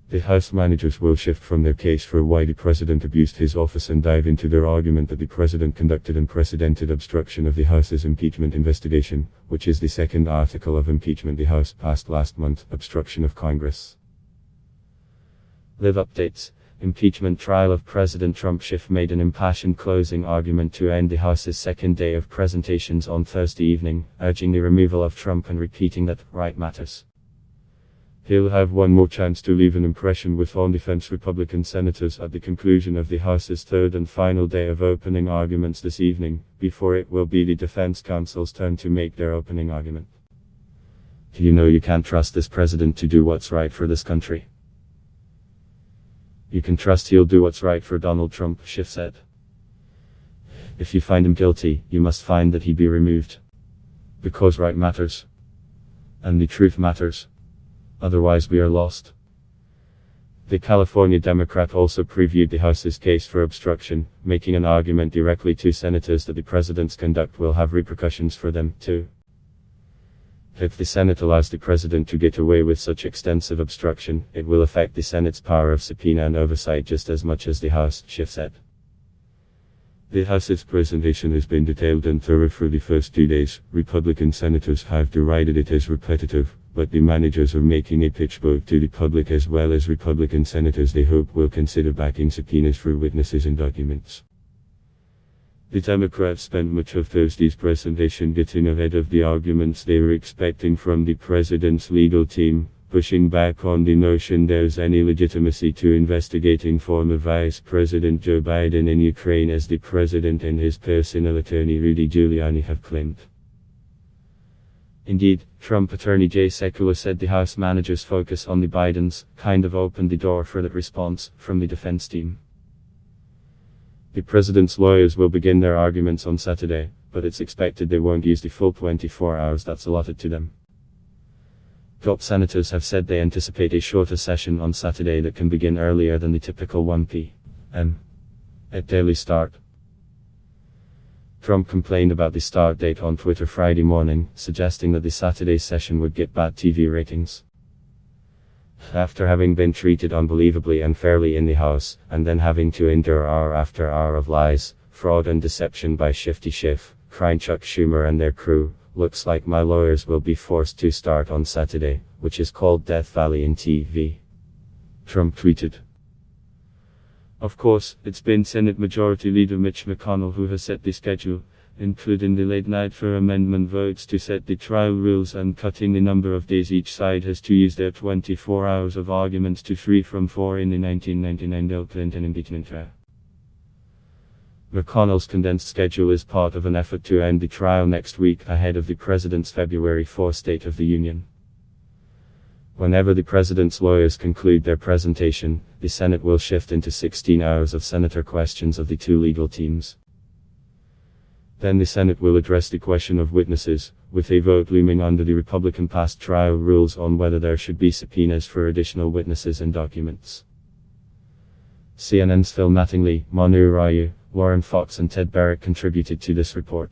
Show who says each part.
Speaker 1: The House managers will shift from their case for why the president abused his office and dive into their argument that the president conducted unprecedented obstruction of the House's impeachment investigation, which is the second article of impeachment the House passed last month, obstruction of Congress. Live updates. Impeachment trial of President TrumpSchiff made an impassioned closing argument to end the House's second day of presentations on Thursday evening, urging the removal of Trump and repeating that right matters. He'll have one more chance to leave an impression with on-defense Republican senators at the conclusion of the House's third and final day of opening arguments this evening, before it will be the defense counsel's turn to make their opening argument. You know you can't trust this president to do what's right for this country. You can trust he'll do what's right for Donald Trump, Schiff said. If you find him guilty, you must find that he be removed. Because right matters. And the truth matters. Otherwise we are lost. The California Democrat also previewed the House's case for obstruction, making an argument directly to senators that the president's conduct will have repercussions for them, too. If the Senate allows the president to get away with such extensive obstruction, it will affect the Senate's power of subpoena and oversight just as much as the House, Schiff said. The House's presentation has been detailed and thorough for the first 2 days. Republican senators have derided it as repetitive, but the managers are making a pitch both to the public as well as Republican senators they hope will consider backing subpoenas for witnesses and documents. The Democrats spent much of Thursday's presentation getting ahead of the arguments they were expecting from the president's legal team, pushing back on the notion there's any legitimacy to investigating former Vice President Joe Biden in Ukraine, as the president and his personal attorney Rudy Giuliani have claimed. Indeed, Trump attorney Jay Sekulow said the House managers' focus on the Bidens kind of opened the door for that response from the defense team. The president's lawyers will begin their arguments on Saturday, but it's expected they won't use the full 24 hours that's allotted to them. Top senators have said they anticipate a shorter session on Saturday that can begin earlier than the typical 1 p.m. at daily start. Trump complained about the start date on Twitter Friday morning, suggesting that the Saturday session would get bad TV ratings. After having been treated unbelievably unfairly in the House, and then having to endure hour after hour of lies, fraud and deception by Shifty Schiff, crying Chuck Schumer and their crew, looks like my lawyers will be forced to start on Saturday, which is called Death Valley in TV. Trump tweeted. Of course, it's been Senate Majority Leader Mitch McConnell who has set the schedule, including the late night for amendment votes to set the trial rules and cutting the number of days each side has to use their 24 hours of arguments to 3 from 4 in the 1999 Bill Clinton impeachment trial. McConnell's condensed schedule is part of an effort to end the trial next week ahead of the president's February 4 State of the Union. Whenever the president's lawyers conclude their presentation, the Senate will shift into 16 hours of senator questions of the two legal teams. Then the Senate will address the question of witnesses, with a vote looming under the Republican-passed trial rules on whether there should be subpoenas for additional witnesses and documents. CNN's Phil Mattingly, Manu Raju, Warren Fox and Ted Barrett contributed to this report.